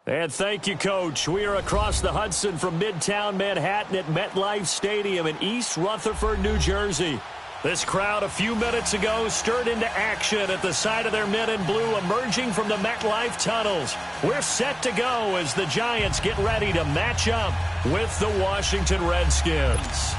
And thank you, Coach. We are across the Hudson from Midtown Manhattan at MetLife Stadium in East Rutherford, New Jersey. This crowd a few minutes ago stirred into action at the side of their men in blue emerging from the MetLife tunnels. We're set to go as the Giants get ready to match up with the Washington Redskins.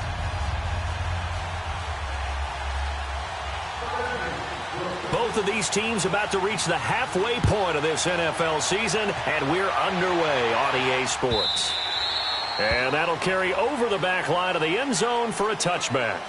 Both of these teams about to reach the halfway point of this NFL season, and we're underway on EA Sports. And that'll carry over the back line of the end zone for a touchback.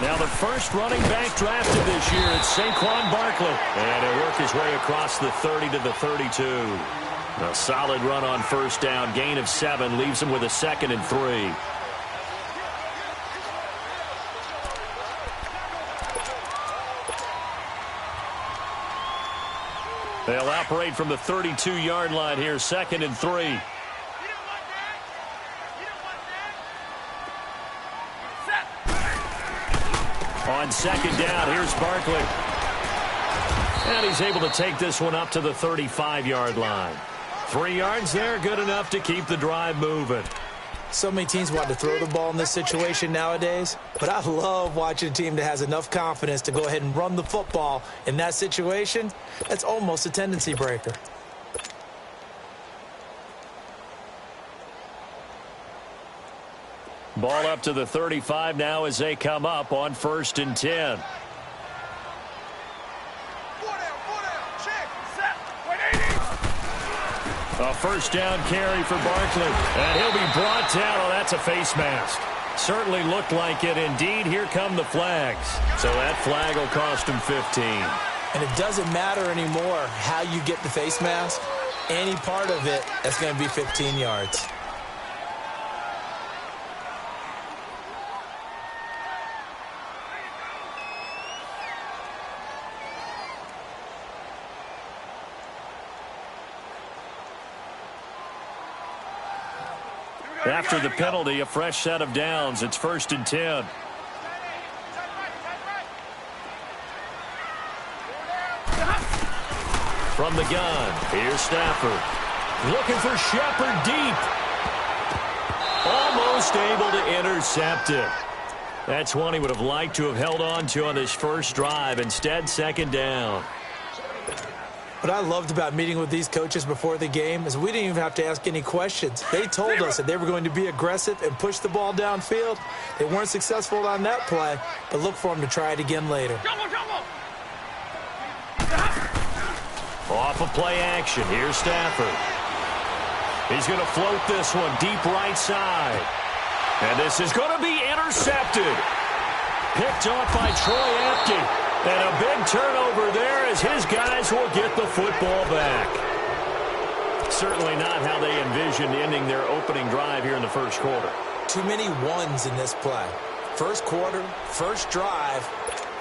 Now the first running back drafted this year, it's Saquon Barkley. And he'll work his way across the 30 to the 32. A solid run on first down, gain of 7, leaves him with a 2nd and 3. They'll operate from the 32-yard line here, 2nd and 3. On second down, here's Barkley. And he's able to take this one up to the 35-yard line. 3 yards there, good enough to keep the drive moving. So many teams want to throw the ball in this situation nowadays, but I love watching a team that has enough confidence to go ahead and run the football in that situation. That's almost a tendency breaker. Ball up to the 35 now as they come up on 1st and 10. A first down carry for Barkley. And he'll be brought down. Oh, that's a face mask. Certainly looked like it. Indeed, here come the flags. So that flag will cost him 15. And it doesn't matter anymore how you get the face mask. Any part of it, that's going to be 15 yards. After the penalty, a fresh set of downs. It's 1st and 10. From the gun, here's Stafford. Looking for Shepard deep. Almost able to intercept it. That's one he would have liked to have held on to on his first drive. Instead, 2nd down. What I loved about meeting with these coaches before the game is we didn't even have to ask any questions. They told us that they were going to be aggressive and push the ball downfield. They weren't successful on that play, but look for them to try it again later. Off of play action, here's Stafford. He's going to float this one deep right side. And this is going to be intercepted. Picked off by Troy Apke. And a big turnover there as his guys will get the football back. Certainly not how they envisioned ending their opening drive here in the first quarter. Too many ones in this play. First quarter, first drive,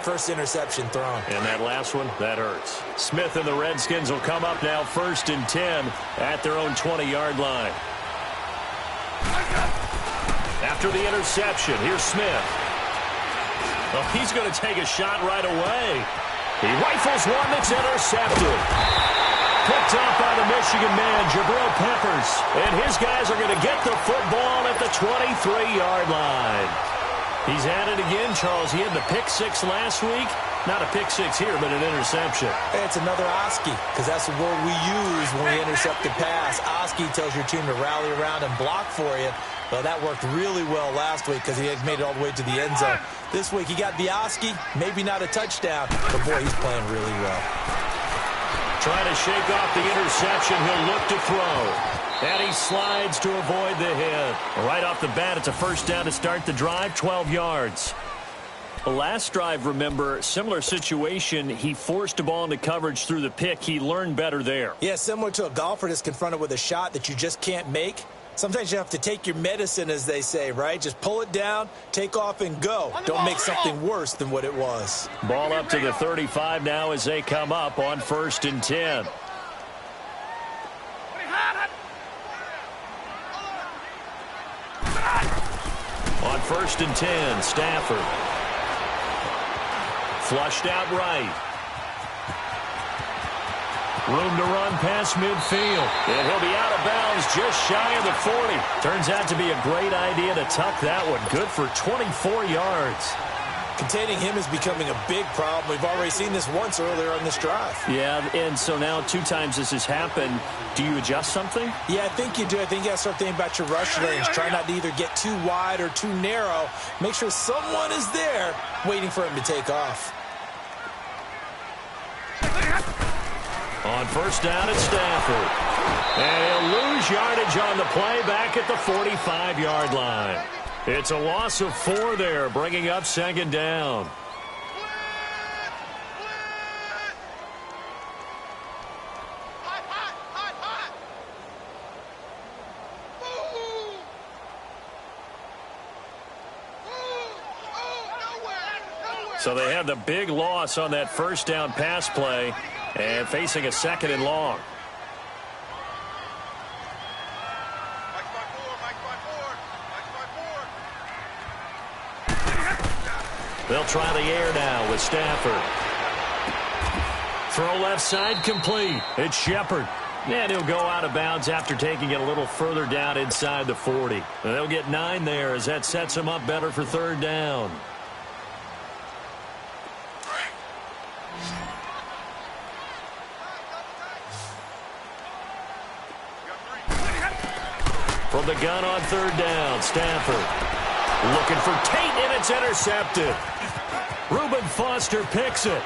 first interception thrown. And that last one, that hurts. Smith and the Redskins will come up now 1st and 10 at their own 20-yard line. After the interception, here's Smith. Well, he's going to take a shot right away. He rifles one that's intercepted. Picked off by the Michigan man, Jabril Peppers. And his guys are going to get the football at the 23-yard line. He's at it again, Charles. He had the pick 6 last week. Not a pick 6 here, but an interception. Hey, it's another Oski, because that's the word we use when we intercept the pass. Oski tells your team to rally around and block for you. Well, that worked really well last week because he had made it all the way to the end zone. This week he got the Oski, maybe not a touchdown, but boy, he's playing really well. Trying to shake off the interception, he'll look to throw. And he slides to avoid the hit. Right off the bat, it's a first down to start the drive, 12 yards. Last drive, remember, similar situation. He forced a ball into coverage through the pick. He learned better there. Yeah, similar to a golfer that's confronted with a shot that you just can't make. Sometimes you have to take your medicine, as they say, right? Just pull it down, take off, and go. Don't make something worse than what it was. Ball up to the 35 now as they come up on 1st and 10. On 1st and 10, Stafford. Flushed out right. Room to run past midfield. And he'll be out of bounds just shy of the 40. Turns out to be a great idea to tuck that one. Good for 24 yards. Containing him is becoming a big problem. We've already seen this once earlier on this drive. Yeah, and so now 2 times this has happened. Do you adjust something? Yeah, I think you do. I think you got to start thinking about your rush lanes. Try not to either get too wide or too narrow. Make sure someone is there waiting for him to take off. On 1st down, it's Stafford. And he'll lose yardage on the play back at the 45-yard line. It's a loss of 4 there, bringing up 2nd down. So they have the big loss on that 1st down pass play and facing a 2nd and long. They'll try the air now with Stafford. Throw left side complete. It's Shepard. And he'll go out of bounds after taking it a little further down inside the 40. And they'll get 9 there as that sets them up better for 3rd down. From the gun on 3rd down, Stafford. Looking for Tate, and it's intercepted. Reuben Foster picks it.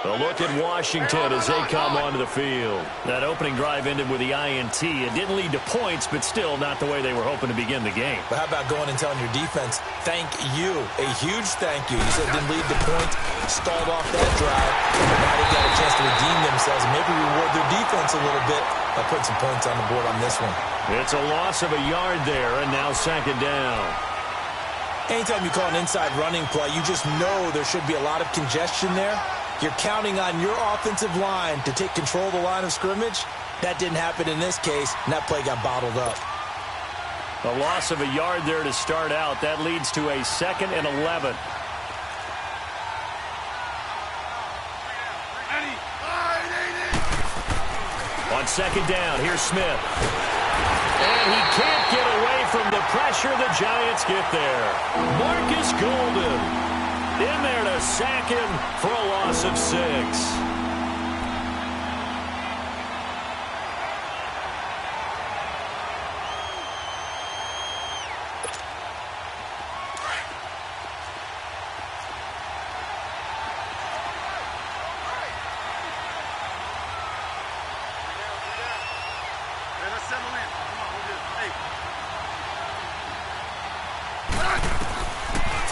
A look at Washington as they come onto the field. That opening drive ended with the INT. It didn't lead to points, but still not the way they were hoping to begin the game. But how about going and telling your defense, thank you, a huge thank you. You said it didn't lead to points, stalled off that drive, but now they got a chance to redeem themselves and maybe reward their defense a little bit by putting some points on the board on this one. It's a loss of a yard there, and now 2nd down. Anytime you call an inside running play, you just know there should be a lot of congestion there. You're counting on your offensive line to take control of the line of scrimmage. That didn't happen in this case, and that play got bottled up. A loss of a yard there to start out. That leads to a 2nd and 11. On 2nd down, here's Smith. And he can't get away from the pressure. The Giants get there. Marcus Golden in there to sack him for a loss of 6.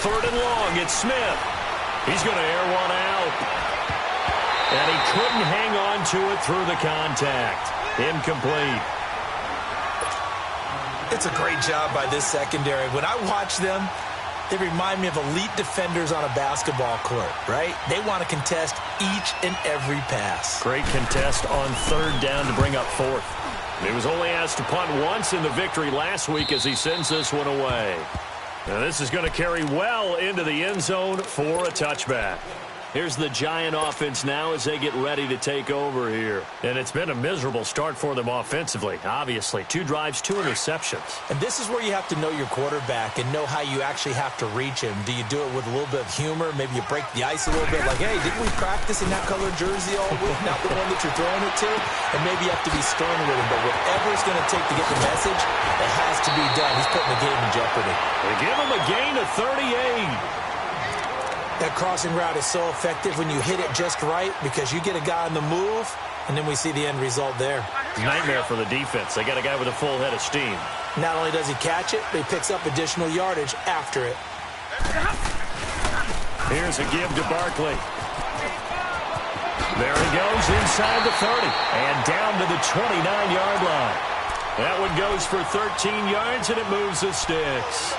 Third and long, it's Smith. He's going to air one out. And he couldn't hang on to it through the contact. Incomplete. It's a great job by this secondary. When I watch them, they remind me of elite defenders on a basketball court, right? They want to contest each and every pass. Great contest on 3rd down to bring up 4th. He was only asked to punt once in the victory last week as he sends this one away. Now this is going to carry well into the end zone for a touchback. Here's the Giant offense now as they get ready to take over here. And it's been a miserable start for them offensively, obviously. 2 drives, 2 interceptions. And this is where you have to know your quarterback and know how you actually have to reach him. Do you do it with a little bit of humor? Maybe you break the ice a little bit like, hey, didn't we practice in that color jersey all week? Not the one that you're throwing it to? And maybe you have to be stern with him. But whatever it's going to take to get the message, it has to be done. He's putting the game in jeopardy. They give him a gain of 38. That crossing route is so effective when you hit it just right because you get a guy on the move, and then we see the end result there. Nightmare for the defense. They got a guy with a full head of steam. Not only does he catch it, but he picks up additional yardage after it. Here's a give to Barkley. There he goes inside the 30 and down to the 29-yard line. That one goes for 13 yards, and it moves the sticks.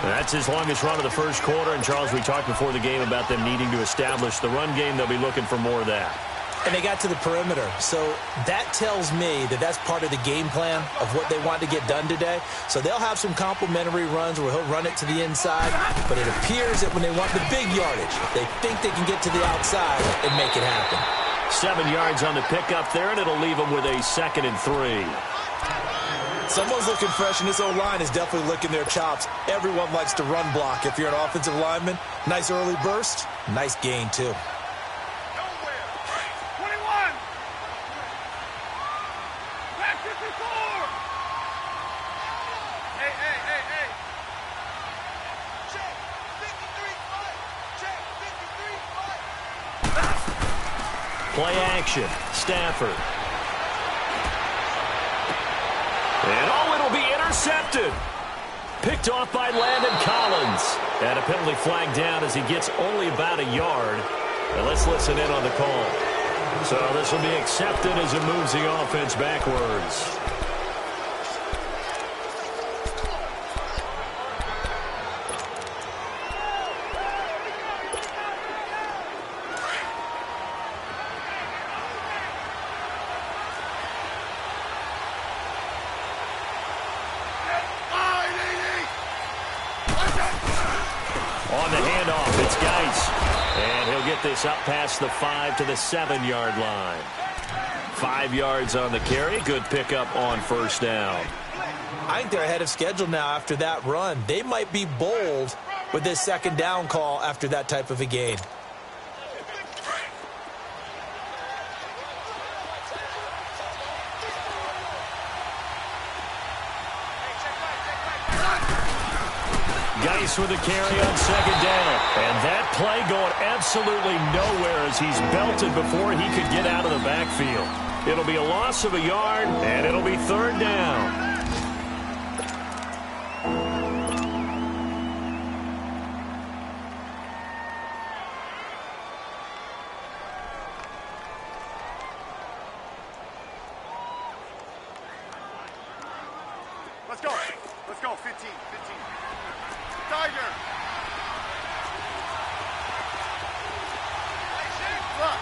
That's his longest run of the first quarter. And, Charles, we talked before the game about them needing to establish the run game. They'll be looking for more of that. And they got to the perimeter. So that tells me that that's part of the game plan of what they want to get done today. So they'll have some complimentary runs where he'll run it to the inside. But it appears that when they want the big yardage, they think they can get to the outside and make it happen. 7 yards on the pickup there, and it'll leave them with a 2nd and 3. Someone's looking fresh, and this O-line is definitely licking their chops. Everyone likes to run block. If you're an offensive lineman, nice early burst, nice gain, too. Play action. Stafford. And it'll be intercepted. Picked off by Landon Collins. And a penalty flag down as he gets only about a yard. And let's listen in on the call. So this will be accepted as it moves the offense backwards. On the handoff, it's Geis. And he'll get this up past the 5 to the 7-yard line. 5 yards on the carry. Good pickup on first down. I think they're ahead of schedule now after that run. They might be bold with this 2nd down call after that type of a gain. Geis with a carry on 2nd down. And that play going absolutely nowhere as he's belted before he could get out of the backfield. It'll be a loss of a yard, and it'll be 3rd down. Let's go. Let's go. 15. Tiger. Look.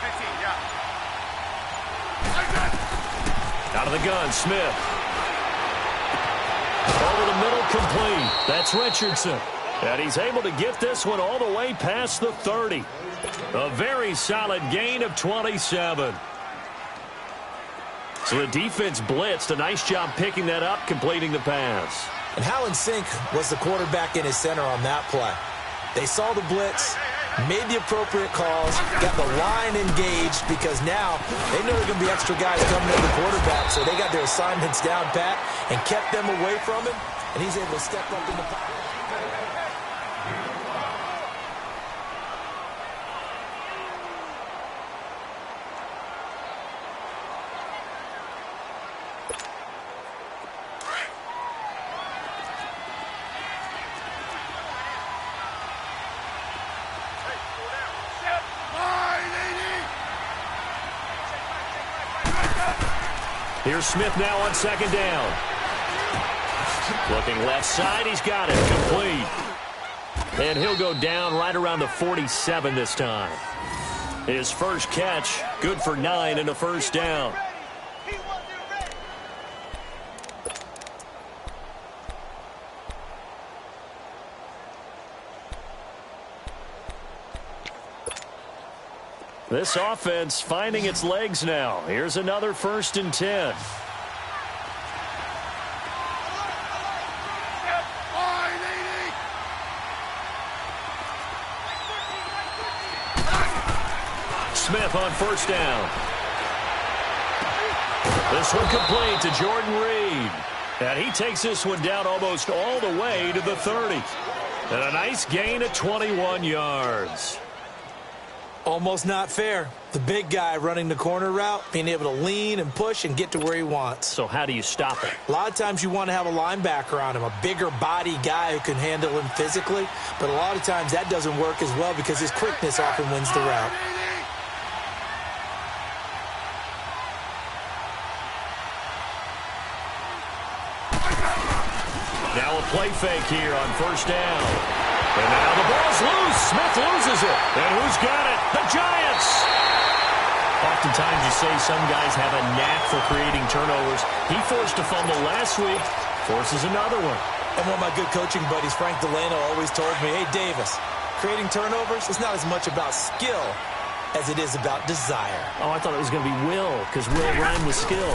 15, yeah. Out of the gun, Smith. Over the middle, complete. That's Richardson. And he's able to get this one all the way past the 30. A very solid gain of 27. So the defense blitzed. A nice job picking that up, completing the pass. And how in sync was the quarterback in his center on that play? They saw the blitz, made the appropriate calls, got the line engaged because now they know there are going to be extra guys coming at the quarterback, so they got their assignments down pat and kept them away from him, and he's able to step up in the pocket. Here's Smith now on 2nd down. Looking left side, he's got it, complete. And he'll go down right around the 47 this time. His first catch, good for 9 and a first down. This offense finding its legs now. Here's another 1st and 10. Smith on 1st down. This one complete to Jordan Reed. And he takes this one down almost all the way to the 30. And a nice gain of 21 yards. Almost not fair. The big guy running the corner route, being able to lean and push and get to where he wants. So how do you stop it? A lot of times you want to have a linebacker on him, a bigger body guy who can handle him physically. But a lot of times that doesn't work as well because his quickness often wins the route. Now a play fake here on first down. And now the ball's loose. Smith loses it. And who's got it? The Giants. Oftentimes you say some guys have a knack for creating turnovers. He forced a fumble last week, forces another one. And one of my good coaching buddies, Frank Delano, always told me, hey, Davis, creating turnovers is not as much about skill as it is about desire. Oh, I thought it was going to be will, because will rhyme with skill.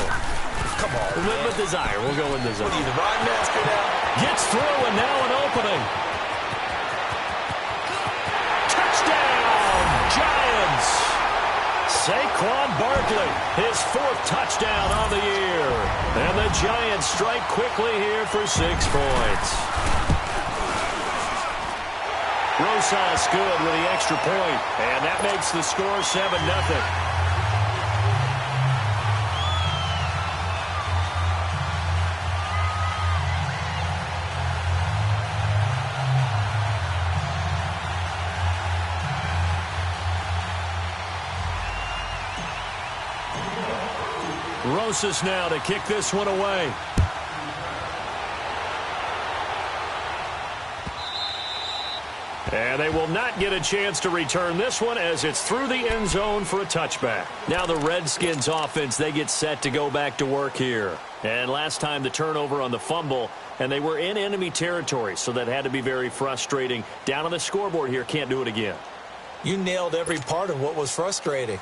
Come on, man. With desire. We'll go with desire. What are you, the rhyme master now? Gets through, and now an opening. Touchdown, Giants. Saquon Barkley, his 4th touchdown on the year. And the Giants strike quickly here for 6 points. Rosas good with the extra point, and that makes the score 7-0. Rosas now to kick this one away. And they will not get a chance to return this one as it's through the end zone for a touchback. Now the Redskins offense, they get set to go back to work here. And last time the turnover on the fumble, and they were in enemy territory, so that had to be very frustrating. Down on the scoreboard here, can't do it again. You nailed every part of what was frustrating.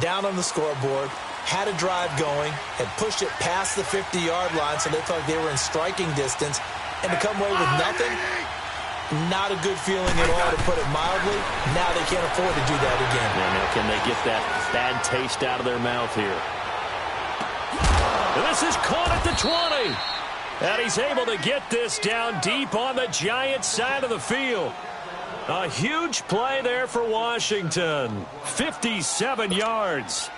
Down on the scoreboard, had a drive going, had pushed it past the 50-yard line so they felt like they were in striking distance, and to come away with nothing, not a good feeling at all, to put it mildly. Now they can't afford to do that again. Yeah, now can they get that bad taste out of their mouth here? And this is caught at the 20. And he's able to get this down deep on the Giants side of the field. A huge play there for Washington. 57 yards.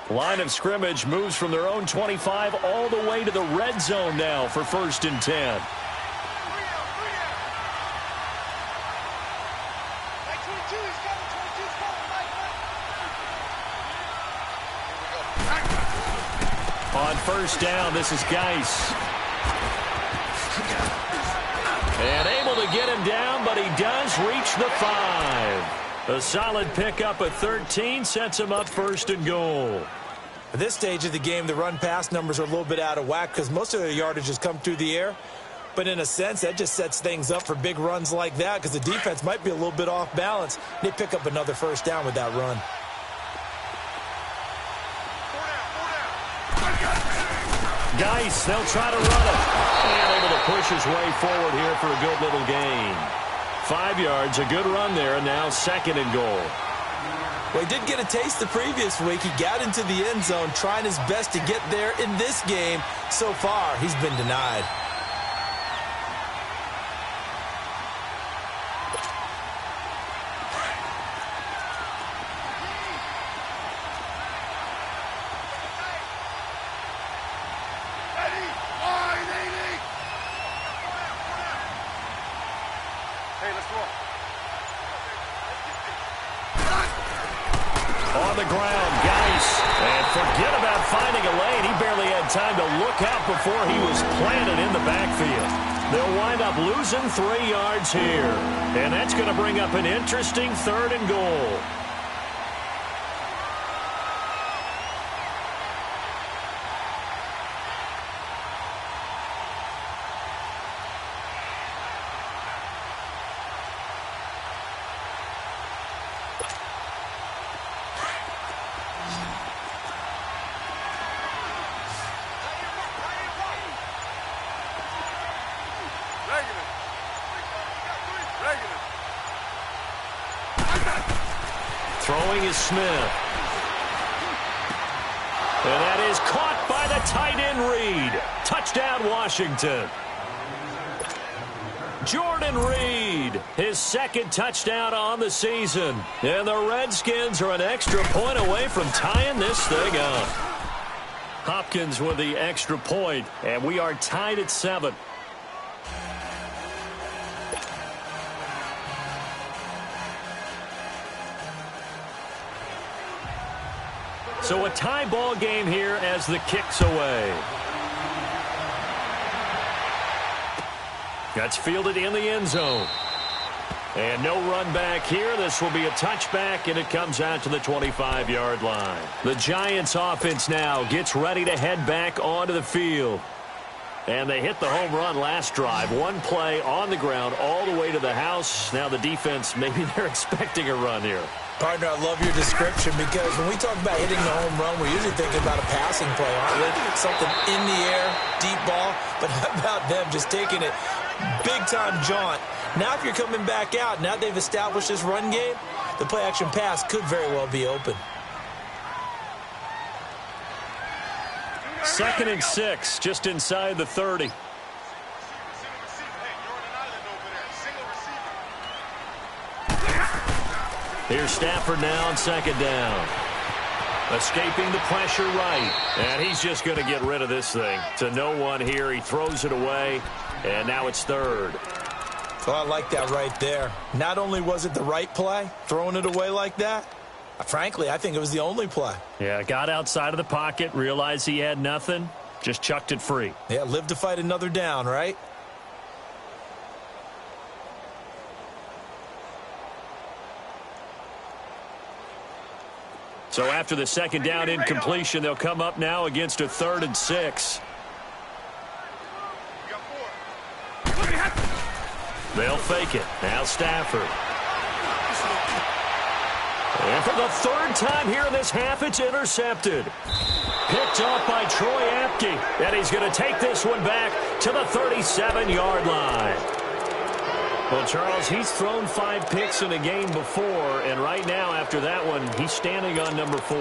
Line of scrimmage moves from their own 25 all the way to the red zone now for 1st and 10. On first down, this is Geis. And able to get him down, but he does reach the 5. A solid pickup at 13 sets him up 1st and goal. At this stage of the game, the run-pass numbers are a little bit out of whack because most of their yardage has come through the air. But in a sense, that just sets things up for big runs like that because the defense might be a little bit off balance. They pick up another first down with that run. Geis, they'll try to run it. And able to push his way forward here for a good little gain. 5 yards, a good run there, and now 2nd and goal. Well, he did get a taste the previous week. He got into the end zone, trying his best to get there in this game. So far, he's been denied. On the ground, Geis. And forget about finding a lane. He barely had time to look out before he was planted in the backfield. They'll wind up losing 3 yards here. And that's going to bring up an interesting 3rd and goal. Throwing is Smith. And that is caught by the tight end Reed. Touchdown, Washington. Jordan Reed, his second touchdown on the season. And the Redskins are an extra point away from tying this thing up. Hopkins with the extra point, and we are tied at 7. So a tie ball game here as the kick's away. That's fielded in the end zone. And no run back here. This will be a touchback, and it comes out to the 25-yard line. The Giants offense now gets ready to head back onto the field. And they hit the home run last drive. One play on the ground all the way to the house. Now the defense, maybe they're expecting a run here. Partner, I love your description because when we talk about hitting the home run, we're usually thinking about a passing play, aren't we? Something in the air, deep ball. But how about them just taking it big-time jaunt? Now if you're coming back out, now they've established this run game, the play-action pass could very well be open. 2nd and 6, just inside the 30. Here's Stafford now on 2nd down. Escaping the pressure right. And he's just going to get rid of this thing. To no one here. He throws it away. And now it's 3rd. Well, I like that right there. Not only was it the right play, throwing it away like that, frankly, I think it was the only play. Yeah, got outside of the pocket, realized he had nothing, just chucked it free. Yeah, live to fight another down, right? So after the 2nd down incompletion, they'll come up now against a 3rd and 6. They'll fake it. Now Stafford. And for the 3rd time here in this half, it's intercepted. Picked off by Troy Apke. And he's going to take this one back to the 37-yard line. Well, Charles, he's thrown 5 picks in a game before, and right now, after that one, he's standing on number 4.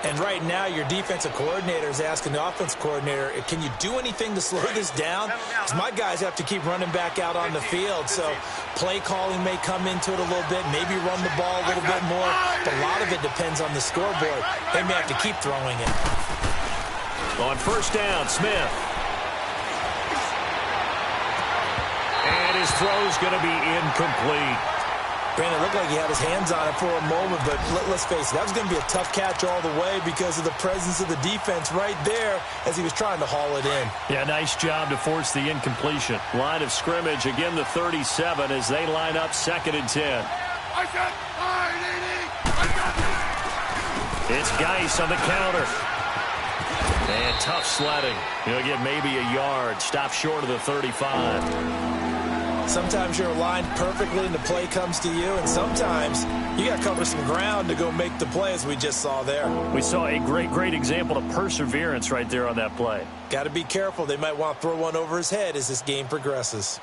And right now, your defensive coordinator is asking the offense coordinator, can you do anything to slow this down? Because my guys have to keep running back out on the field, so play calling may come into it a little bit, maybe run the ball a little bit more, but a lot of it depends on the scoreboard. They may have to keep throwing it. On 1st down, Smith. And his throw's going to be incomplete. Brandon, it looked like he had his hands on it for a moment, but let's face it, that was going to be a tough catch all the way because of the presence of the defense right there as he was trying to haul it in. Yeah, nice job to force the incompletion. Line of scrimmage, again the 37 as they line up 2nd and 10. It's Geis on the counter. And tough sledding. He'll get maybe a yard. Stop short of the 35. Sometimes you're aligned perfectly and the play comes to you, and sometimes you got to cover some ground to go make the play, as we just saw there. We saw a great example of perseverance right there on that play. Got to be careful. They might want to throw one over his head as this game progresses.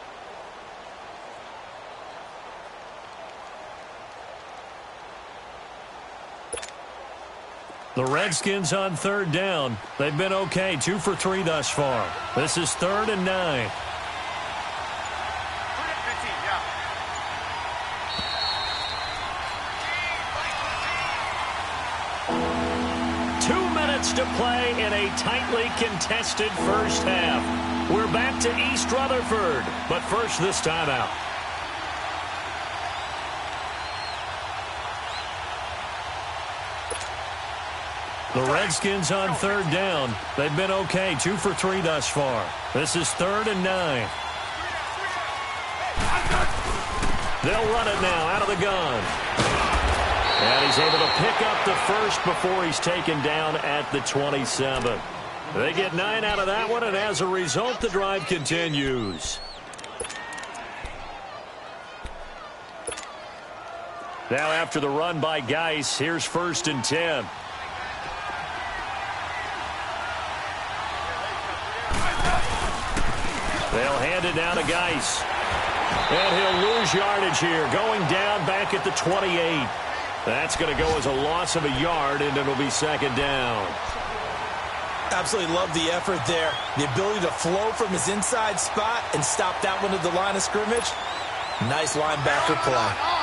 The Redskins on 3rd down. They've been okay, 2 for 3 thus far. This is 3rd and 9. To play in a tightly contested first half. We're back to East Rutherford, but first this timeout. The Redskins on 3rd down. They've been okay, 2 for 3 thus far. This is 3rd and 9. They'll run it now out of the gun. And he's able to pick up the first before he's taken down at the 27. They get 9 out of that one, and as a result, the drive continues. Now after the run by Geis, here's 1st and 10. They'll hand it down to Geis. And he'll lose yardage here, going down back at the 28. That's going to go as a loss of a yard, and it'll be 2nd down. Absolutely love the effort there. The ability to flow from his inside spot and stop that one at the line of scrimmage. Nice linebacker play.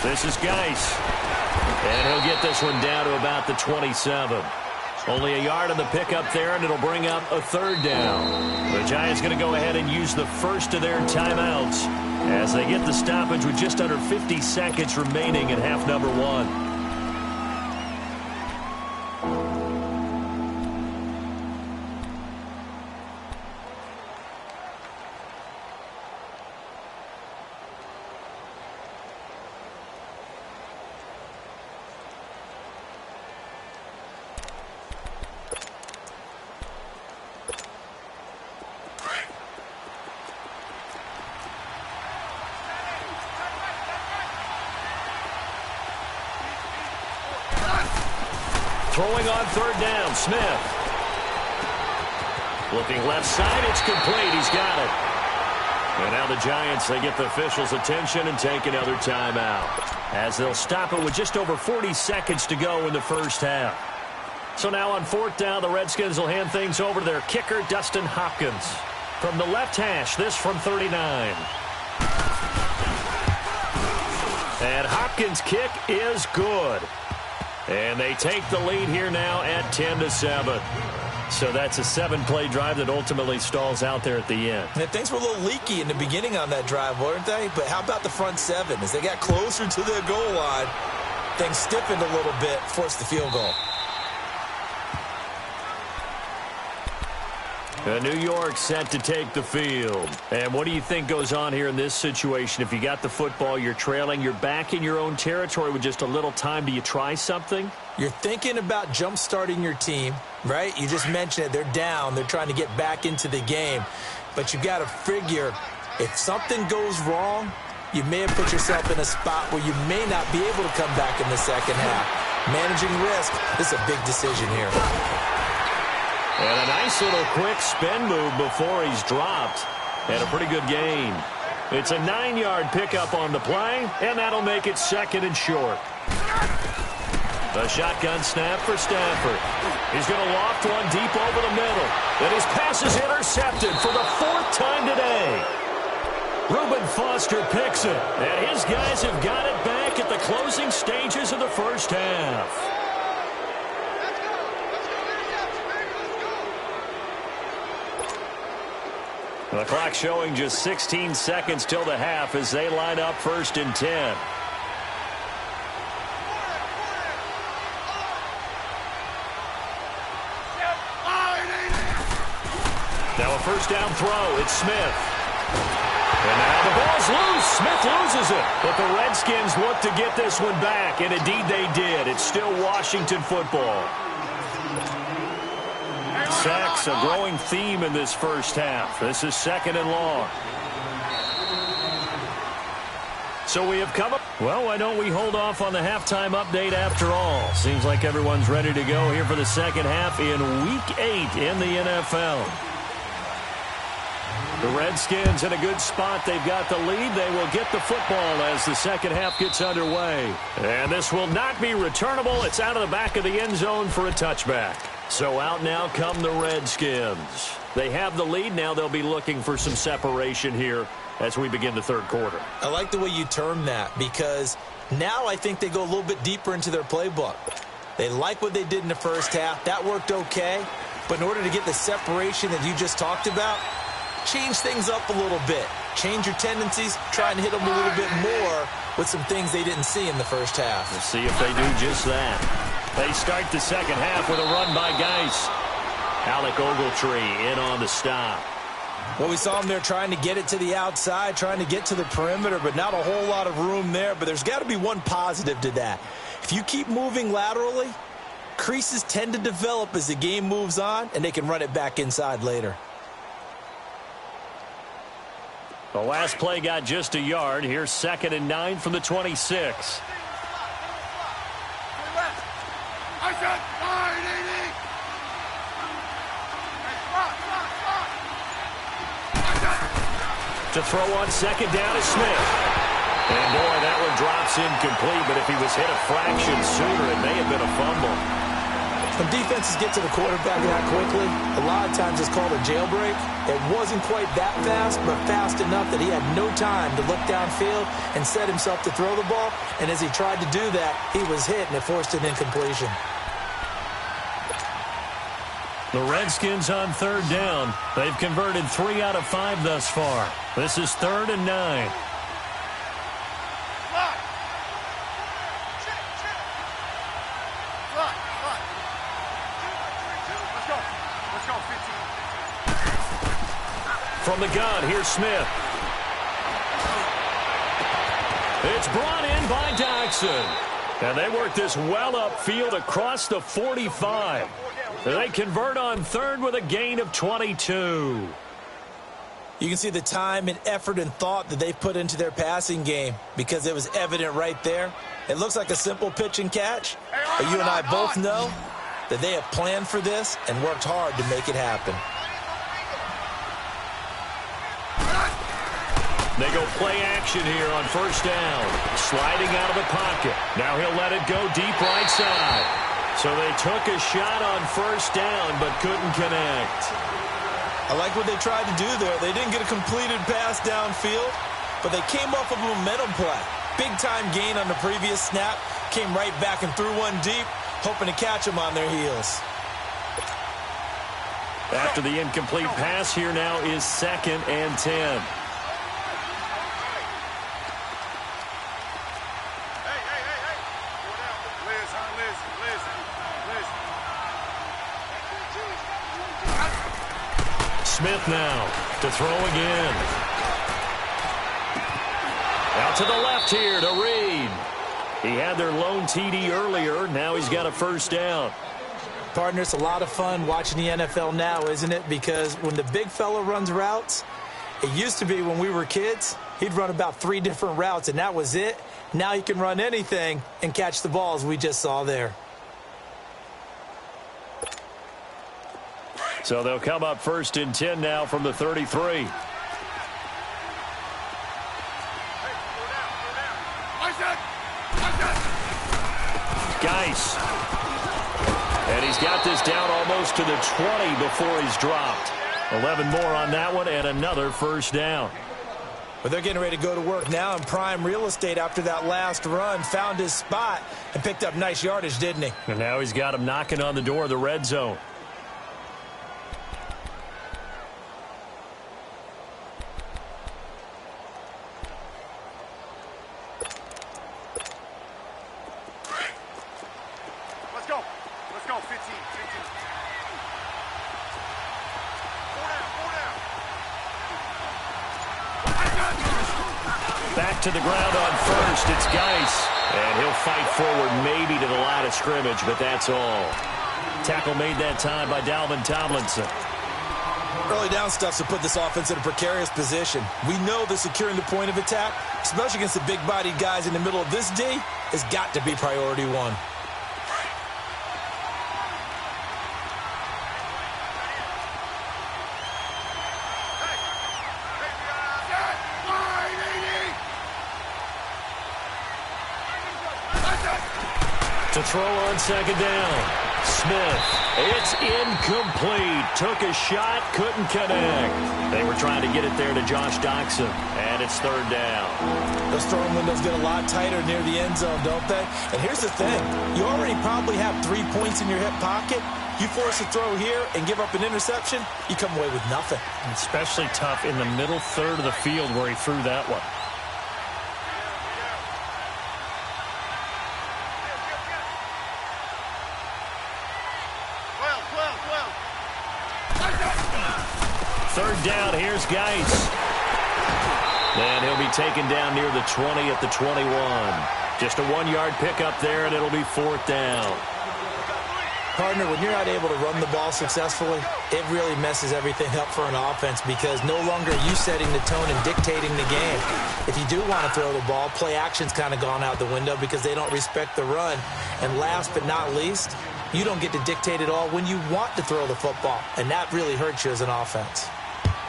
This is Geis. And he'll get this one down to about the 27. Only a yard on the pickup there, and it'll bring up a third down. The Giants going to go ahead and use the first of their timeouts as they get the stoppage with just under 50 seconds remaining in half number one. Throwing on third down, Smith. Looking left side, it's complete. He's got it. And now the Giants, they get the officials' attention and take another timeout, as they'll stop it with just over 40 seconds to go in the first half. So now on fourth down, the Redskins will hand things over to their kicker, Dustin Hopkins. From the left hash, this from 39. And Hopkins' kick is good. And they take the lead here now at 10-7. So that's a 7-play drive that ultimately stalls out there at the end. And things were a little leaky in the beginning on that drive, weren't they? But how about the front seven? As they got closer to the goal line, things stiffened a little bit, forced the field goal. New York set to take the field. And what do you think goes on here in this situation? If you got the football, you're trailing, you're back in your own territory with just a little time. Do you try something? You're thinking about jump-starting your team, right? You just mentioned it. They're down. They're trying to get back into the game. But you got to figure, if something goes wrong, you may have put yourself in a spot where you may not be able to come back in the second half. Managing risk, this is a big decision here. And a nice little quick spin move before he's dropped. And a pretty good gain. It's a 9-yard pickup on the play, and that'll make it second and short. A shotgun snap for Stafford. He's going to loft one deep over the middle. And his pass is intercepted for the 4th time today. Reuben Foster picks it. And his guys have got it back at the closing stages of the first half. The clock showing just 16 seconds till the half as they line up 1st and 10. Now a first down throw. It's Smith. And now the ball's loose. Smith loses it. But the Redskins look to get this one back, and indeed they did. It's still Washington football. Sacks, a growing theme in this first half. This is 2nd and long. So we have come up. Well, why don't we hold off on the halftime update after all? Seems like everyone's ready to go here for the second half in Week 8 in the NFL. The Redskins in a good spot. They've got the lead. They will get the football as the second half gets underway. And this will not be returnable. It's out of the back of the end zone for a touchback. So out now come the Redskins. They have the lead. Now they'll be looking for some separation here as we begin the third quarter. I like the way you term that, because now I think they go a little bit deeper into their playbook. They like what they did in the first half. That worked okay. But in order to get the separation that you just talked about, change things up a little bit. Change your tendencies. Try and hit them a little bit more with some things they didn't see in the first half. We'll see if they do just that. They start the second half with a run by Geis. Alec Ogletree in on the stop. Well, we saw him there trying to get it to the outside, trying to get to the perimeter, but not a whole lot of room there. But there's got to be one positive to that. If you keep moving laterally, creases tend to develop as the game moves on, and they can run it back inside later. The last play got just a yard. Here's 2nd and 9 from the 26. To throw on 2nd down is Smith. And boy, that one drops incomplete, but if he was hit a fraction sooner, it may have been a fumble. When defenses get to the quarterback that quickly, a lot of times it's called a jailbreak. It wasn't quite that fast, but fast enough that he had no time to look downfield and set himself to throw the ball. And as he tried to do that, he was hit, and it forced an incompletion. The Redskins on 3rd down. They've converted 3 out of 5 thus far. This is 3rd and 9. From the gun, here's Smith. It's brought in by Dodson. And they work this well upfield across the 45. They convert on 3rd with a gain of 22. You can see the time and effort and thought that they put into their passing game because it was evident right there. It looks like a simple pitch and catch, but you and I both know that they have planned for this and worked hard to make it happen. They go play action here on 1st down. Sliding out of the pocket. Now he'll let it go deep right side. So they took a shot on 1st down but couldn't connect. I like what they tried to do there. They didn't get a completed pass downfield, but they came off of a momentum play. Big-time gain on the previous snap. Came right back and threw one deep, hoping to catch them on their heels. After the incomplete pass, here now is 2nd and 10. Smith now to throw again. Out to the left here to Reed. He had their lone TD earlier. Now he's got a 1st down. Partner, it's a lot of fun watching the NFL now, isn't it? Because when the big fella runs routes, it used to be when we were kids, he'd run about 3 different routes, and that was it. Now he can run anything and catch the balls we just saw there. So they'll come up 1st and 10 now from the 33. Geis. And he's got this down almost to the 20 before he's dropped. 11 more on that one and another 1st down. But they're getting ready to go to work now in prime real estate after that last run. Found his spot and picked up nice yardage, didn't he? And now he's got him knocking on the door of the red zone. Back to the ground on 1st. It's Geis. And he'll fight forward maybe to the line of scrimmage, but that's all. Tackle made that time by Dalvin Tomlinson. Early down stuff to put this offense in a precarious position. We know that securing the point of attack, especially against the big-bodied guys in the middle of this D, has got to be priority 1. To throw on 2nd down. Smith. It's incomplete. Took a shot, couldn't connect. They were trying to get it there to Josh Doctson. And it's 3rd down. Those throwing windows get a lot tighter near the end zone, don't they? And here's the thing. You already probably have 3 points in your hip pocket. You force a throw here and give up an interception, you come away with nothing. Especially tough in the middle 3rd of the field where he threw that one. Third down, here's Geis. And he'll be taken down near the 20 at the 21. Just a 1-yard pickup there, and it'll be 4th down. Partner, when you're not able to run the ball successfully, it really messes everything up for an offense because no longer are you setting the tone and dictating the game. If you do want to throw the ball, play action's kind of gone out the window because they don't respect the run. And last but not least, you don't get to dictate it all when you want to throw the football, and that really hurts you as an offense.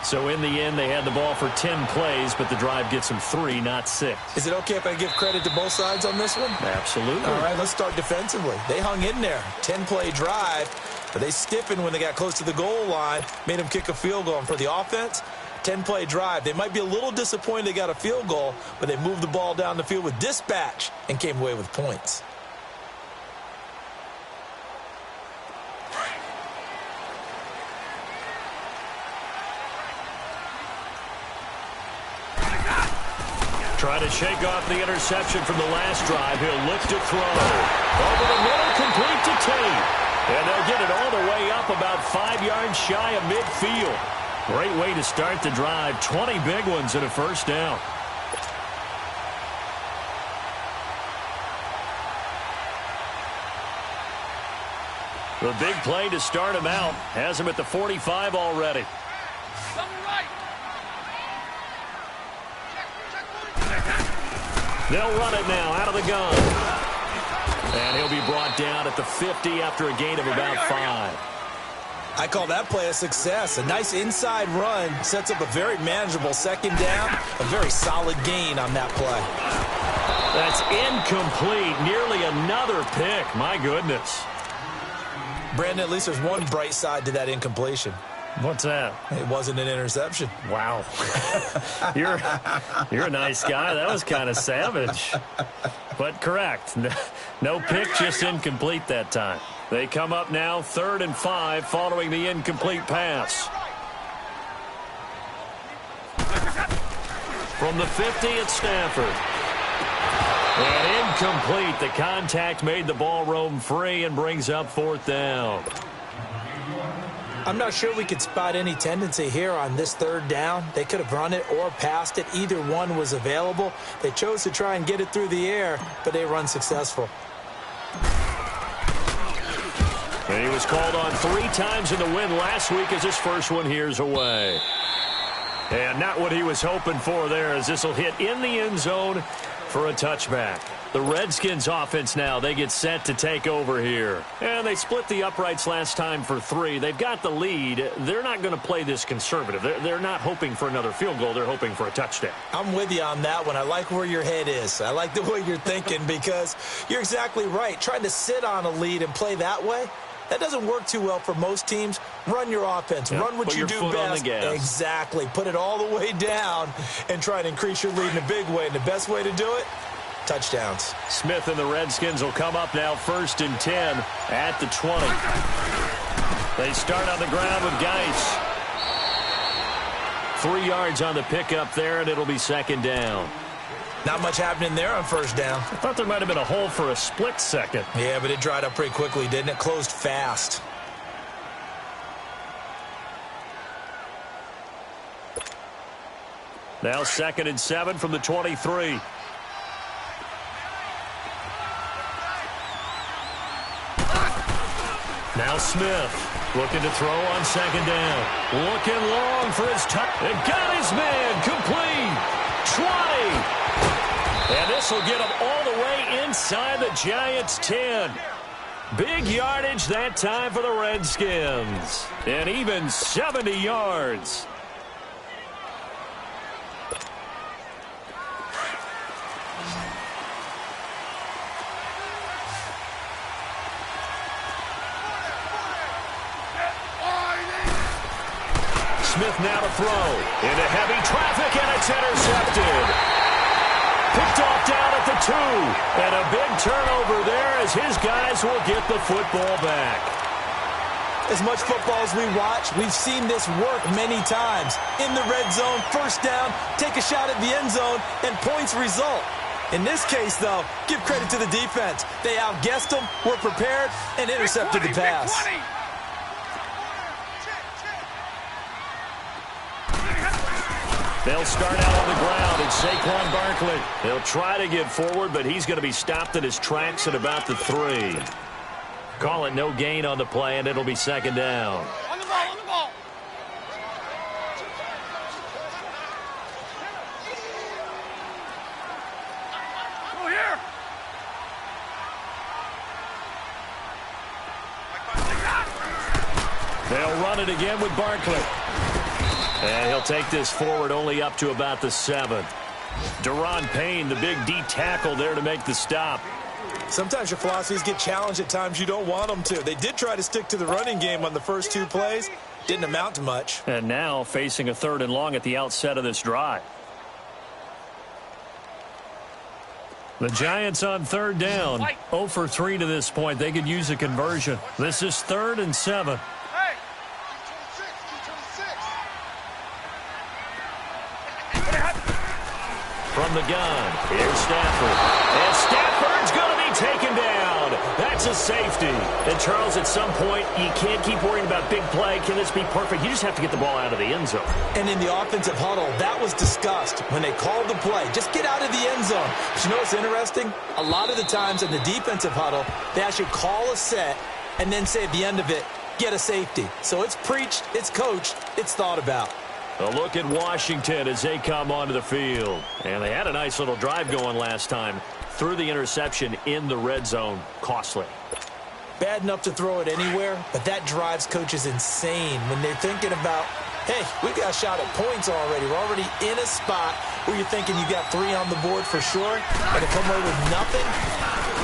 So in the end, they had the ball for 10 plays, but the drive gets them 3, not 6. Is it okay if I give credit to both sides on this one? Absolutely. All right, let's start defensively. They hung in there. 10-play drive, but they stiffened when they got close to the goal line, made them kick a field goal. And for the offense, 10-play drive. They might be a little disappointed they got a field goal, but they moved the ball down the field with dispatch and came away with points. Trying to shake off the interception from the last drive. He'll look to throw. Over the middle, complete to Tate. And they'll get it all the way up about 5 yards shy of midfield. Great way to start the drive. 20 big ones and a first down. The big play to start him out. Has him at the 45 already. They'll run it now out of the gun. And he'll be brought down at the 50 after a gain of about 5. I call that play a success. A nice inside run sets up a very manageable second down. A very solid gain on that play. That's incomplete. Nearly another pick. My goodness. Brandon, at least there's one bright side to that incompletion. What's that? It wasn't an interception. Wow. You're a nice guy. That was kind of savage. But correct. No pick, just incomplete that time. They come up now 3rd and 5 following the incomplete pass. From the 50, it's Stafford. And incomplete. The contact made the ball roam free and brings up 4th down. I'm not sure we could spot any tendency here on this 3rd down. They could have run it or passed it. Either one was available. They chose to try and get it through the air, but they run successful. And he was called on 3 times in the win last week as his first one here's away. And not what he was hoping for there as this will hit in the end zone for a touchback. The Redskins offense now, they get set to take over here. And they split the uprights last time for 3. They've got the lead. They're not going to play this conservative. They're not hoping for another field goal. They're hoping for a touchdown. I'm with you on that one. I like where your head is. I like the way you're thinking because you're exactly right. Trying to sit on a lead and play that way, that doesn't work too well for most teams. Run your offense. Yep. Run what you do best. Exactly. Put it all the way down and try to increase your lead in a big way. And the best way to do it, touchdowns. Smith and the Redskins will come up now 1st and 10 at the 20. They start on the ground with Geis. 3 yards on the pickup there, and it'll be 2nd down. Not much happening there on 1st down. I thought there might have been a hole for a split second. Yeah, but it dried up pretty quickly, didn't it? Closed fast. Now 2nd and 7 from the 23. Now Smith looking to throw on 2nd down. Looking long for his touch. And got his man complete. 20. And this will get him all the way inside the Giants' 10. Big yardage that time for the Redskins. And even 70 yards. Smith now to throw. Into heavy traffic, and it's intercepted. Picked off down at the 2. And a big turnover there as his guys will get the football back. As much football as we watch, we've seen this work many times. In the red zone, 1st down, take a shot at the end zone, and points result. In this case, though, give credit to the defense. They outguessed them, were prepared, and intercepted the pass. They'll start out on the ground, and Saquon Barkley. He'll try to get forward, but he's going to be stopped in his tracks at about the 3. Call it no gain on the play, and it'll be second down. On the ball, on the ball. Go here. They'll run it again with Barkley. And he'll take this forward only up to about the 7. Deron Payne, the big D tackle there to make the stop. Sometimes your philosophies get challenged at times you don't want them to. They did try to stick to the running game on the first 2 plays. Didn't amount to much. And now facing a 3rd and long at the outset of this drive. The Giants on 3rd down. 0 for 3 to this point. They could use a conversion. This is 3rd and 7. Hey. 26. From the gun, here's Stafford. And Stafford's going to be taken down. That's a safety. And, Charles, at some point, you can't keep worrying about big play. Can this be perfect? You just have to get the ball out of the end zone. And in the offensive huddle, that was discussed when they called the play. Just get out of the end zone. But you know what's interesting? A lot of the times in the defensive huddle, they actually call a set and then say at the end of it, get a safety. So it's preached, it's coached, it's thought about. A look at Washington as they come onto the field. And they had a nice little drive going last time. Threw the interception in the red zone. Costly. Bad enough to throw it anywhere, but that drives coaches insane when they're thinking about, hey, we got a shot at points already. We're already in a spot where you're thinking you got 3 on the board for sure, and to come away with nothing,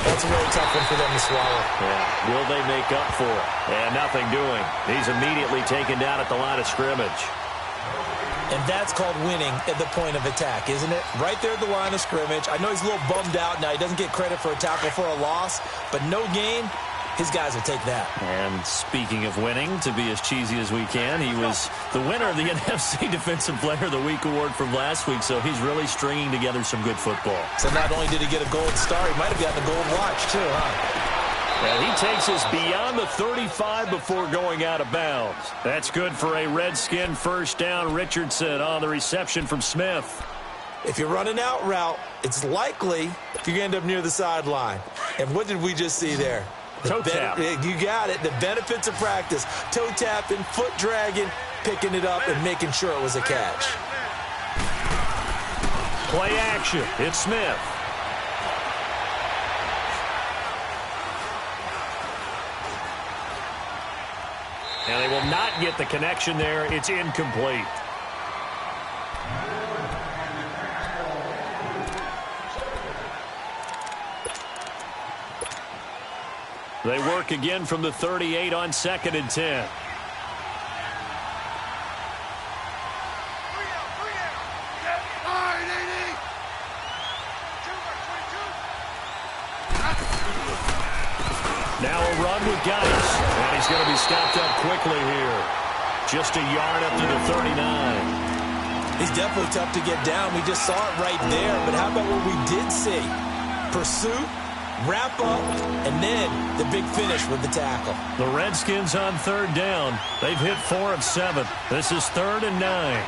that's a really tough one for them to swallow. Yeah. Will they make up for it? And nothing doing. He's immediately taken down at the line of scrimmage. And that's called winning at the point of attack, isn't it? Right there at the line of scrimmage. I know he's a little bummed out now. He doesn't get credit for a tackle for a loss, but no gain, his guys will take that. And speaking of winning, to be as cheesy as we can, he was the winner of the NFC Defensive Player of the Week award from last week, so he's really stringing together some good football. So not only did he get a gold star, he might have gotten a gold watch too, huh? And he takes us beyond the 35 before going out of bounds. That's good for a Redskin first down. Richardson on the reception from Smith. If you're running out route, it's likely you're going to end up near the sideline. And what did we just see there? Toe tap. You got it. The benefits of practice. Toe tapping, foot dragging, picking it up, and making sure it was a catch. Play action. It's Smith. And they will not get the connection there. It's incomplete. They work again from the 38 on 2nd and 10. Now a run with Geis. And he's going to be stopped up quickly here. Just a yard up to the 39. He's definitely tough to get down. We just saw it right there. But how about what we did see? Pursuit, wrap up, and then the big finish with the tackle. The Redskins on 3rd down. They've hit 4 of 7. This is 3rd and 9.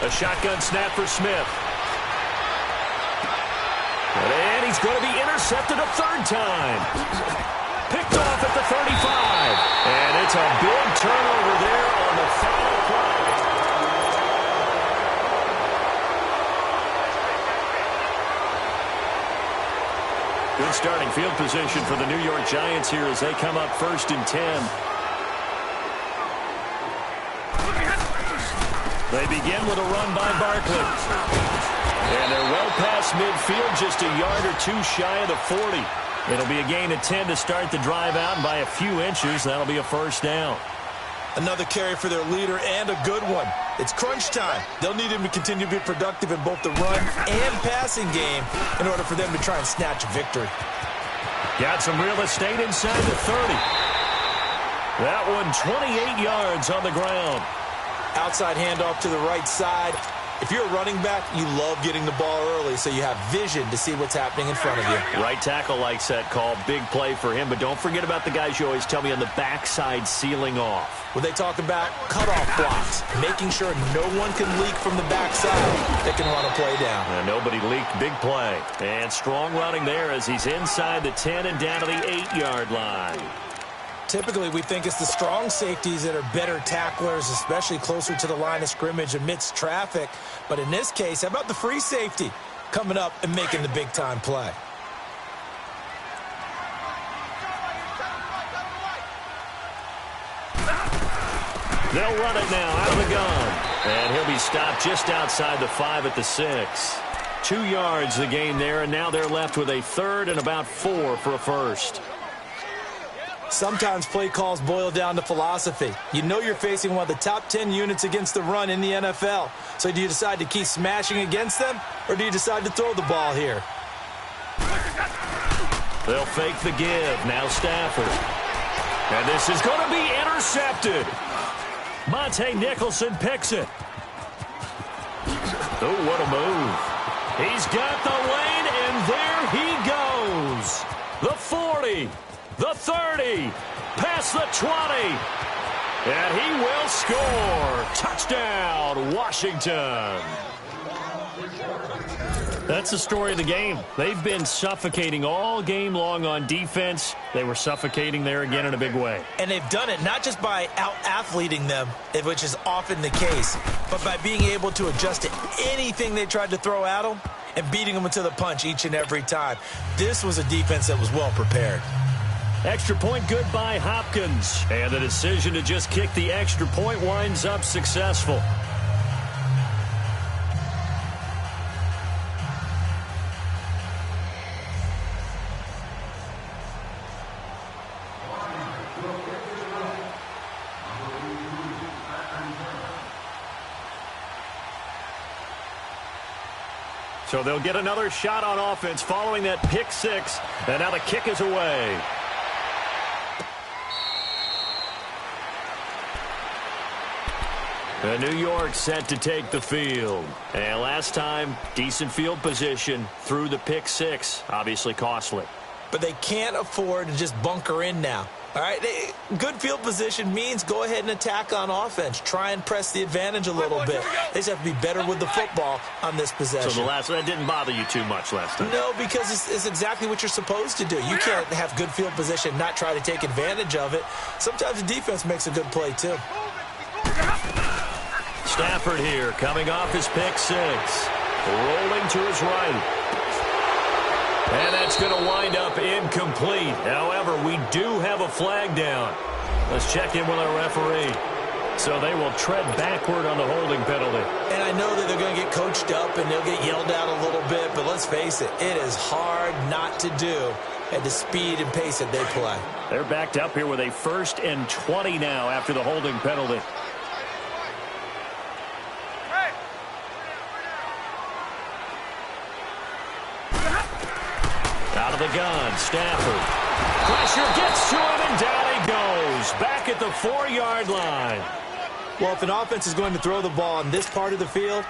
A shotgun snap for Smith. And he's going to be intercepted a 3rd time. Picked off at the 35. And it's a big turnover there on the final play. Good starting field position for the New York Giants here as they come up 1st and 10. They begin with a run by Barkley. And they're well past midfield, just a yard or 2 shy of the 40. It'll be a gain of 10 to start the drive out, and by a few inches, that'll be a 1st down. Another carry for their leader, and a good one. It's crunch time. They'll need him to continue to be productive in both the run and passing game in order for them to try and snatch a victory. Got some real estate inside the 30. That one 28 yards on the ground. Outside handoff to the right side. If you're a running back, you love getting the ball early so you have vision to see what's happening in front of you. Right tackle likes that call. Big play for him, but don't forget about the guys you always tell me on the backside sealing off. When they talk about cutoff blocks, making sure no one can leak from the backside that can run a play down. And nobody leaked. Big play. And strong running there as he's inside the 10 and down to the 8-yard line. Typically, we think it's the strong safeties that are better tacklers, especially closer to the line of scrimmage amidst traffic. But in this case, how about the free safety coming up and making the big-time play? They'll run it now out of the gun. And he'll be stopped just outside the 5 at the 6. 2 yards the gain there, and now they're left with a 3rd and about 4 for a first. Sometimes play calls boil down to philosophy. You know you're facing one of the top 10 units against the run in the NFL. So do you decide to keep smashing against them, or do you decide to throw the ball here? They'll fake the give. Now Stafford. And this is going to be intercepted. Monte Nicholson picks it. Oh, what a move. He's got the lane, and there he goes. The 40. The 30, past the 20, and he will score. Touchdown, Washington. That's the story of the game. They've been suffocating all game long on defense. They were suffocating there again in a big way. And they've done it not just by out-athleting them, which is often the case, but by being able to adjust to anything they tried to throw at them and beating them to the punch each and every time. This was a defense that was well prepared. Extra point good by Hopkins. And the decision to just kick the extra point winds up successful. So they'll get another shot on offense following that pick 6. And now the kick is away. And New York set to take the field. And last time, decent field position through the pick 6. Obviously costly. But they can't afford to just bunker in now. All right, good field position means go ahead and attack on offense. Try and press the advantage a little bit. They just have to be better with the football on this possession. So that didn't bother you too much last time? No, because it's exactly what you're supposed to do. You can't have good field position, not try to take advantage of it. Sometimes the defense makes a good play, too. Stafford here, coming off his pick 6. Rolling to his right. And that's going to wind up incomplete. However, we do have a flag down. Let's check in with our referee. So they will tread backward on the holding penalty. And I know that they're going to get coached up and they'll get yelled at a little bit, but let's face it, it is hard not to do at the speed and pace that they play. They're backed up here with a 1st and 20 now after the holding penalty. Out of the gun, Stafford. Pressure gets to him, and down he goes. Back at the 4-yard line. Well, if an offense is going to throw the ball on this part of the field,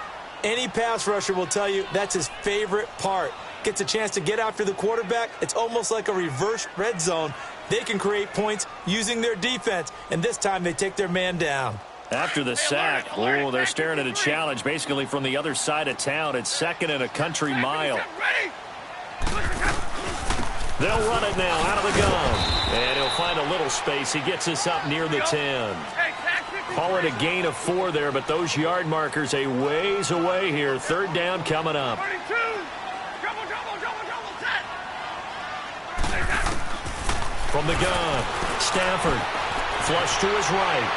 any pass rusher will tell you that's his favorite part. Gets a chance to get after the quarterback. It's almost like a reverse red zone. They can create points using their defense, and this time they take their man down. After the sack, oh, they're staring at a challenge basically from the other side of town. It's 2nd and a country mile. They'll run it now out of the gun. And he'll find a little space. He gets us up near the 10. Call it a gain of 4 there, but those yard markers a ways away here. 3rd down coming up. From the gun, Stafford. Flush to his right.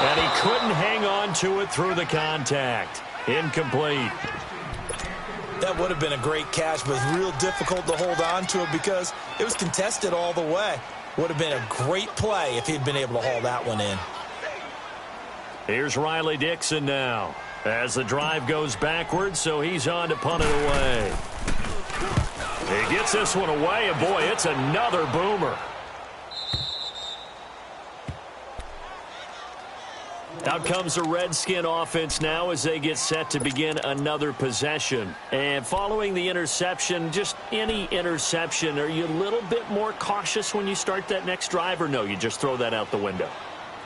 And he couldn't hang on to it through the contact. Incomplete. That would have been a great catch, but it's real difficult to hold on to it because it was contested all the way. Would have been a great play if he'd been able to haul that one in. Here's Riley Dixon now as the drive goes backwards, so he's on to punt it away. He gets this one away, and boy, it's another boomer. Out comes the Redskin offense now as they get set to begin another possession. And following the interception, just any interception, are you a little bit more cautious when you start that next drive, or no, you just throw that out the window?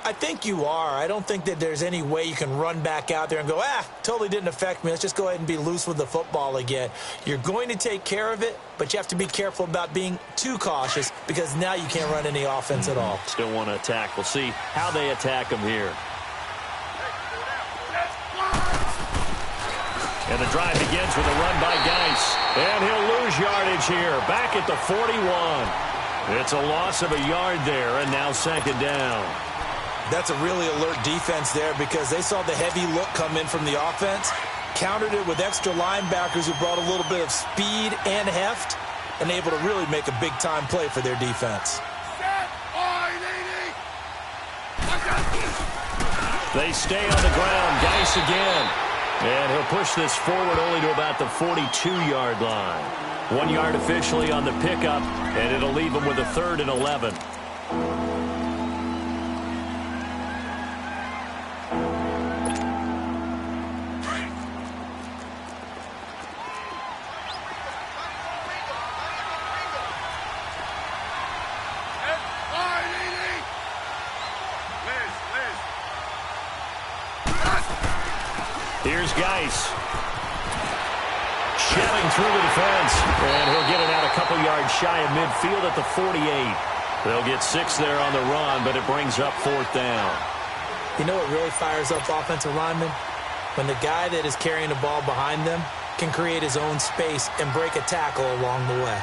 I think you are. I don't think that there's any way you can run back out there and go, totally didn't affect me. Let's just go ahead and be loose with the football again. You're going to take care of it, but you have to be careful about being too cautious because now you can't run any offense at all. Still want to attack. We'll see how they attack them here. And the drive begins with a run by Geis. And he'll lose yardage here. Back at the 41. It's a loss of a yard there, and now second down. That's a really alert defense there because they saw the heavy look come in from the offense, countered it with extra linebackers who brought a little bit of speed and heft, and able to really make a big-time play for their defense. They stay on the ground. Geis again. And he'll push this forward only to about the 42-yard line. 1 yard officially on the pickup, and it'll leave him with a 3rd and 11. Here's Geis. Shelling through the defense. And he'll get it out a couple yards shy of midfield at the 48. They'll get 6 there on the run, but it brings up 4th down. You know what really fires up offensive linemen? When the guy that is carrying the ball behind them can create his own space and break a tackle along the way.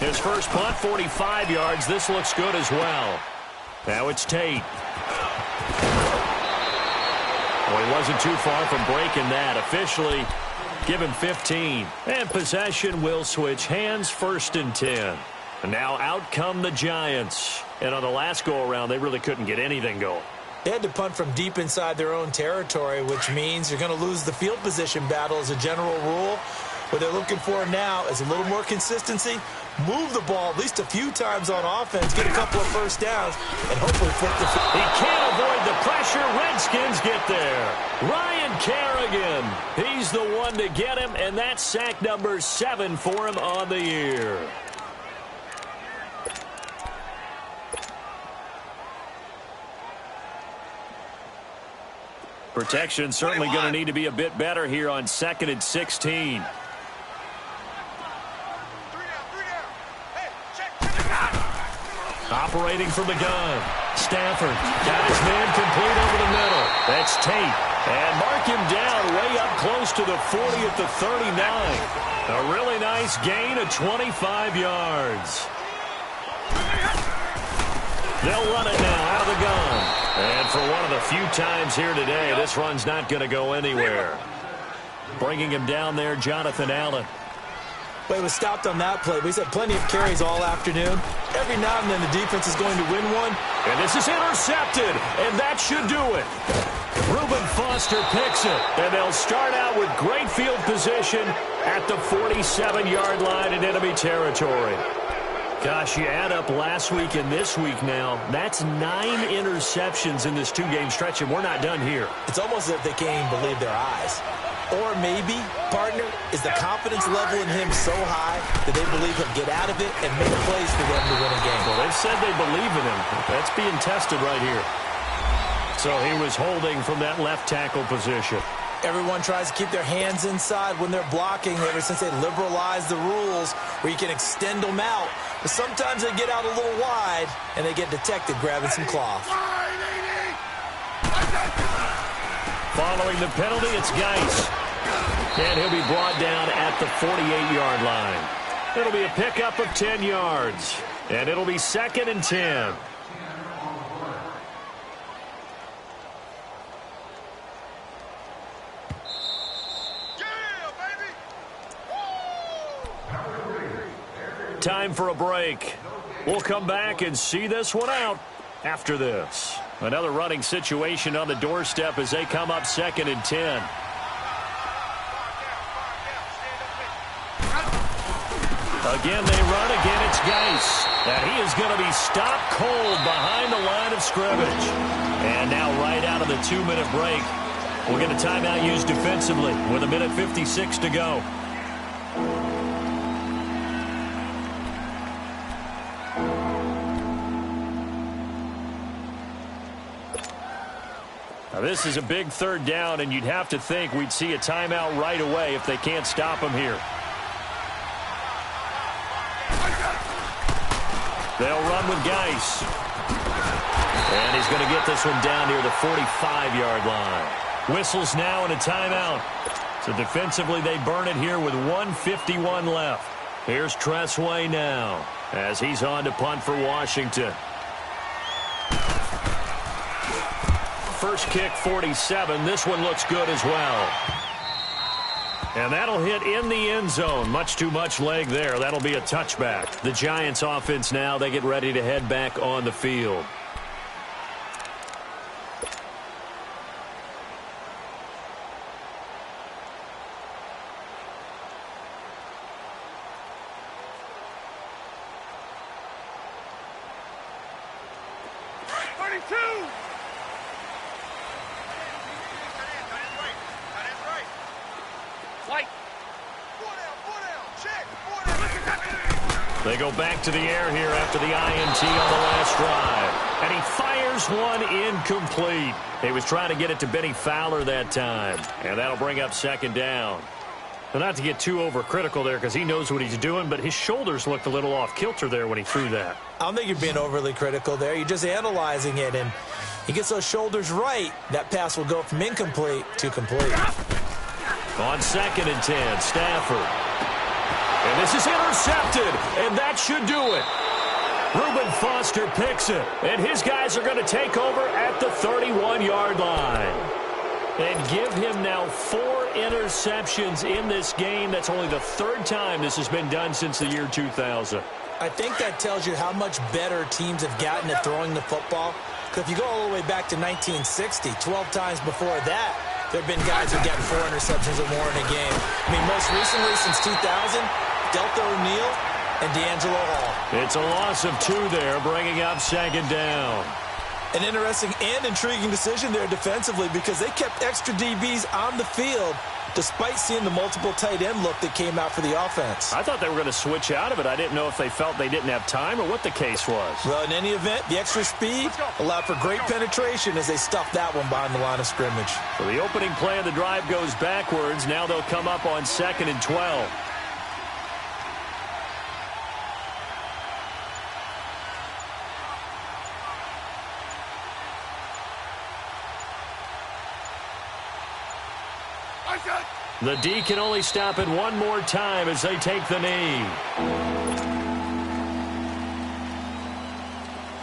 His first punt, 45 yards. This looks good as well. Now it's Tate. Well, he wasn't too far from breaking that. Officially, give him 15. And possession will switch hands, 1st and 10. And now out come the Giants. And on the last go-around, they really couldn't get anything going. They had to punt from deep inside their own territory, which means you're going to lose the field position battle as a general rule. What they're looking for now is a little more consistency, move the ball at least a few times on offense, get a couple of first downs, and hopefully flip the field. He can't avoid the pressure. Redskins get there. Ryan Kerrigan, he's the one to get him, and that's sack number 7 for him on the year. Protection certainly going to need to be a bit better here on 2nd and 16. Operating from the gun. Stafford got his man complete over the middle. That's Tate. And mark him down way up close to the 40 at the 39. A really nice gain of 25 yards. They'll run it now out of the gun. And for one of the few times here today, this run's not going to go anywhere. Bringing him down there, Jonathan Allen. Well, he was stopped on that play, but he's had plenty of carries all afternoon. Every now and then the defense is going to win one. And this is intercepted, and that should do it. Reuben Foster picks it, and they'll start out with great field position at the 47-yard line in enemy territory. Gosh, you add up last week and this week now, that's 9 interceptions in this 2-game stretch, and we're not done here. It's almost as if they can't even believe their eyes. Or maybe, partner, is the confidence level in him so high that they believe he'll get out of it and make plays for them to win a game. Well, they've said they believe in him. That's being tested right here. So he was holding from that left tackle position. Everyone tries to keep their hands inside when they're blocking ever since they liberalized the rules where you can extend them out. But sometimes they get out a little wide and they get detected grabbing some cloth. Following the penalty, it's Geis. And he'll be brought down at the 48-yard line. It'll be a pickup of 10 yards. And it'll be 2nd and 10. Time for a break. We'll come back and see this one out after this. Another running situation on the doorstep as they come up 2nd and 10. Again, they run. Again, it's Geis. And he is going to be stopped cold behind the line of scrimmage. And now right out of the 2-minute break, we'll get a timeout used defensively with 1:56 to go. Now, this is a big third down, and you'd have to think we'd see a timeout right away if they can't stop him here. They'll run with Geis. And he's going to get this one down near the 45-yard line. Whistles now and a timeout. So defensively, they burn it here with 1:51 left. Here's Tressway now as he's on to punt for Washington. First kick, 47. This one looks good as well. And that'll hit in the end zone. Much too much leg there. That'll be a touchback. The Giants offense now, they get ready to head back on the field. They go back to the air here after the INT on the last drive. And he fires one incomplete. He was trying to get it to Benny Fowler that time. And that'll bring up second down. But not to get too overcritical there because he knows what he's doing, but his shoulders looked a little off kilter there when he threw that. I don't think you're being overly critical there. You're just analyzing it, and he gets those shoulders right. That pass will go from incomplete to complete. On 2nd and 10, Stafford. And this is intercepted, and that should do it. Reuben Foster picks it, and his guys are going to take over at the 31-yard line. And give him now 4 interceptions in this game. That's only the 3rd time this has been done since the year 2000. I think that tells you how much better teams have gotten at throwing the football. Because if you go all the way back to 1960, 12 times before that, there have been guys who've gotten 4 interceptions or more in a game. I mean, most recently since 2000, Delta O'Neal and D'Angelo Hall. It's a loss of 2 there, bringing up second down. An interesting and intriguing decision there defensively because they kept extra DBs on the field despite seeing the multiple tight end look that came out for the offense. I thought they were going to switch out of it. I didn't know if they felt they didn't have time or what the case was. Well, in any event, the extra speed allowed for great penetration as they stuffed that one behind the line of scrimmage. So the opening play of the drive goes backwards. Now they'll come up on 2nd and 12. The D can only stop it one more time as they take the knee.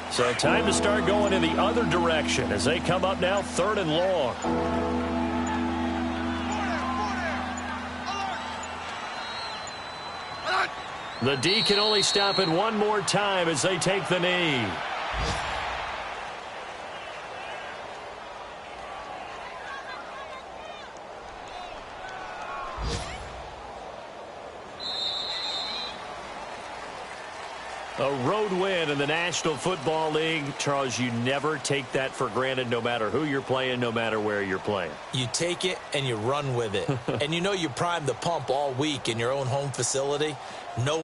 So time to start going in the other direction as they come up now 3rd and long. The D can only stop it one more time as they take the knee. A road win in the National Football League. Charles, you never take that for granted no matter who you're playing, no matter where you're playing. You take it and you run with it. And you know you primed the pump all week in your own home facility. No